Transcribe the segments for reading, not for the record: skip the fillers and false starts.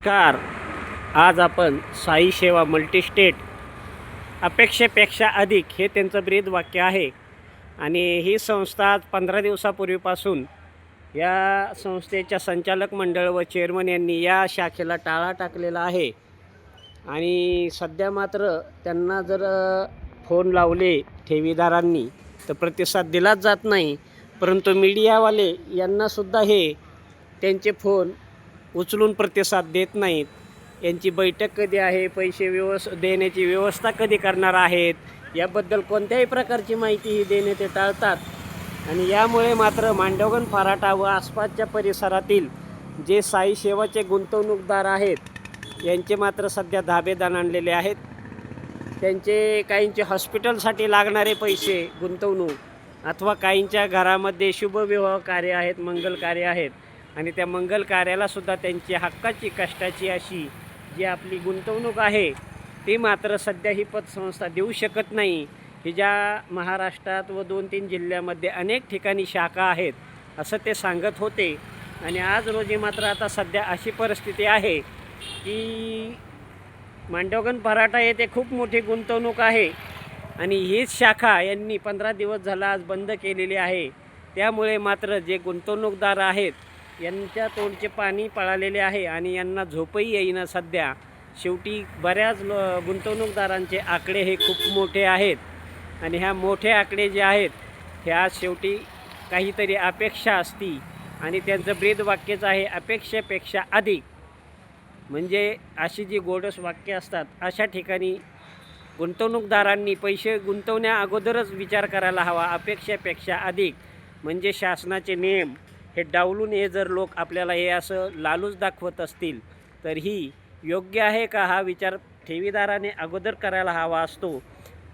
Car आज आपण साई सेवा मल्टीस्टेट अपेक्षेपेक्षा अधिक हे त्यांचं ब्रीद वाक्य आहे. आणि ही संस्था आज 15 दिवसापूर्वीपासून या संस्थेच्या संचालक मंडळ व चेअरमन यांनी या शाखेला टाळा टाकलेला आहे. आणि सध्या मात्र त्यांना जर फोन लावले ठेवीदारांनी तर प्रतिसाद दिलाच जात नाही. परंतु मीडियावाले यांनासुद्धा हे त्यांचे फोन उचलून प्रतिसाद देत नाहीत. यांची बैठक कधी आहे, पैसे देण्याची व्यवस्था कधी करणार आहेत, याबद्दल कोणत्याही प्रकारची माहिती देणे ते टाळतात. आणि यामुळे मात्र मांडवगण फराटा व आसपासच्या परिसरातील जे साई सेवाचे गुंतवणूकदार आहेत यांचे मात्र सध्या धाबे आणलेले आहेत. त्यांचे काहींचे हॉस्पिटलसाठी लागणारे पैसे गुंतवणूक अथवा काहींच्या घरामध्ये शुभविवाह कार्य आहेत, मंगल कार्य आहेत आणि त्या मंगल कार्यालासुद्धा त्यांची हक्काची कष्टाची अशी जी आपली गुंतवणूक आहे ती मात्र सध्या ही पतसंस्था देऊ शकत नाही. ही ज्या महाराष्ट्रात व 2-3 जिल्ह्यामध्ये अनेक ठिकाणी शाखा आहेत असं ते सांगत होते. आणि आज रोजी मात्र आता सध्या अशी परिस्थिती आहे की मांडवगण फराटा येथे खूप मोठी गुंतवणूक आहे आणि हीच शाखा यांनी 15 दिवस झाला आज बंद केलेली आहे. त्यामुळे मात्र जे गुंतवणूकदार आहेत यांच्या तोंडचे पाणी पळालेले आहे आणि यांना झोपही येईना सध्या. शेवटी बऱ्याच गुंतवणूकदारांचे आकडे हे खूप मोठे आहेत आणि ह्या मोठे आकडे जे आहेत हे आज शेवटी काहीतरी अपेक्षा असती आणि त्यांचं ब्रीद वाक्यच आहे अपेक्षेपेक्षा अधिक. म्हणजे अशी जी गोडस वाक्य असतात अशा ठिकाणी गुंतवणूकदारांनी पैसे गुंतवण्या अगोदरच विचार करायला हवा. अपेक्षेपेक्षा अधिक म्हणजे शासनाचे नियम हे डावलून हे जर लोक आपल्याला हे असं लालूच दाखवत असतील तर ही योग्य आहे का हा विचार ठेवीदाराने अगोदर करायला हवा असतो.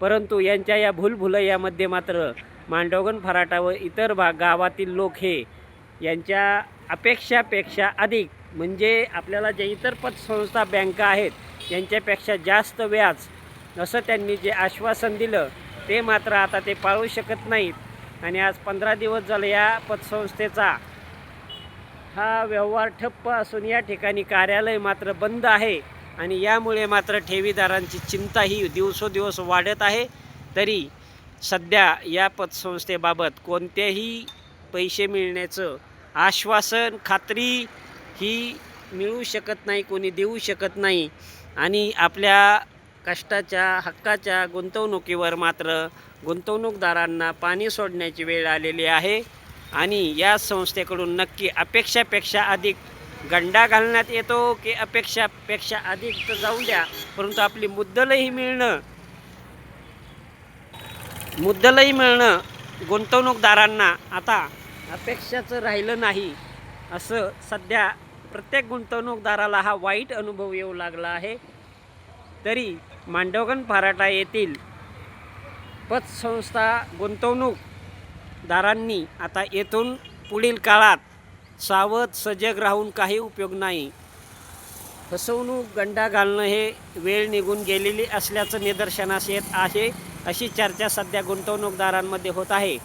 परंतु यांच्या या भूलभुलैयामध्ये मात्र मांडवगण फराटा व इतर गावातील लोक हे यांच्या अपेक्षापेक्षा अधिक म्हणजे आपल्याला जे इतर पतसंस्था बँका आहेत यांच्यापेक्षा जास्त व्याज असं त्यांनी जे आश्वासन दिलं ते मात्र आता ते पाळू शकत नाहीत. आणि आज 15 दिवस झाले या पतसंस्थेचा हा व्यवहार ठप्प असून या ठिकाणी कार्यालय मात्र बंद आहे. आणि यामुळे मात्र ठेवीदारांची चिंता ही दिवसोदिवस वाढत आहे. तरी सध्या या पतसंस्थेबाबत कोणत्याही पैसे मिळण्याचं आश्वासन खात्री ही मिळू शकत नाही, कोणी देऊ शकत नाही. आणि आपल्या कष्टाच्या हक्काच्या गुंतवणुकीवर मात्र गुंतवणूकदारांना पाणी सोडण्याची वेळ आलेली आहे. आणि या संस्थेकडून नक्की अपेक्षापेक्षा अधिक गंडा घालण्यात येतो की अपेक्षापेक्षा अधिक तर जाऊ द्या, परंतु आपली मुद्दलही मिळणं गुंतवणूकदारांना आता अपेक्षाचं राहिलं नाही असं सध्या प्रत्येक गुंतवणूकदाराला हा वाईट अनुभव येऊ लागला आहे. तरी मांडवगण फराटा येथील पतसंस्था गुंतवणूकदारांनी आता येथून पुढील काळात सावध सजग राहून काही उपयोग नाही. फसवणूक गंडा घालणं हे वेळ निघून गेलेली असल्याचं निदर्शनास येत आहे अशी चर्चा सध्या गुंतवणूकदारांमध्ये होत आहे.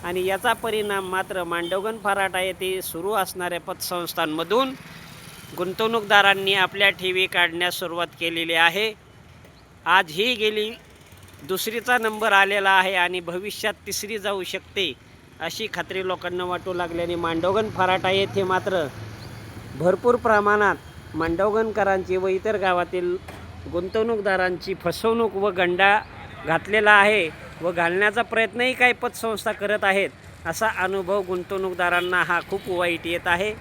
आणि याचा परिणाम मात्र मांडवगण फराटा येथे सुरू असणाऱ्या पतसंस्थांमधून गुंतवणूकदारांनी आपल्या ठेवी काढण्यास सुरुवात केलेली आहे. आज ही गेली दुसरीचा नंबर आलेला आहे आणि भविष्यात तिसरी जाऊ शकते अशी खात्री लोकांना वाटू लागल्याने मांडवगण फराटा येथे मात्र भरपूर प्रमाणात मांडवगणकरांची व इतर गावातील गुंतवणूकदारांची फसवणूक व गंडा घातलेला आहे व घालण्याचा प्रयत्नही काही पतसंस्था करत आहेत. असा अनुभव गुंतवणूकदारांना हा खूप वाईट येत आहे.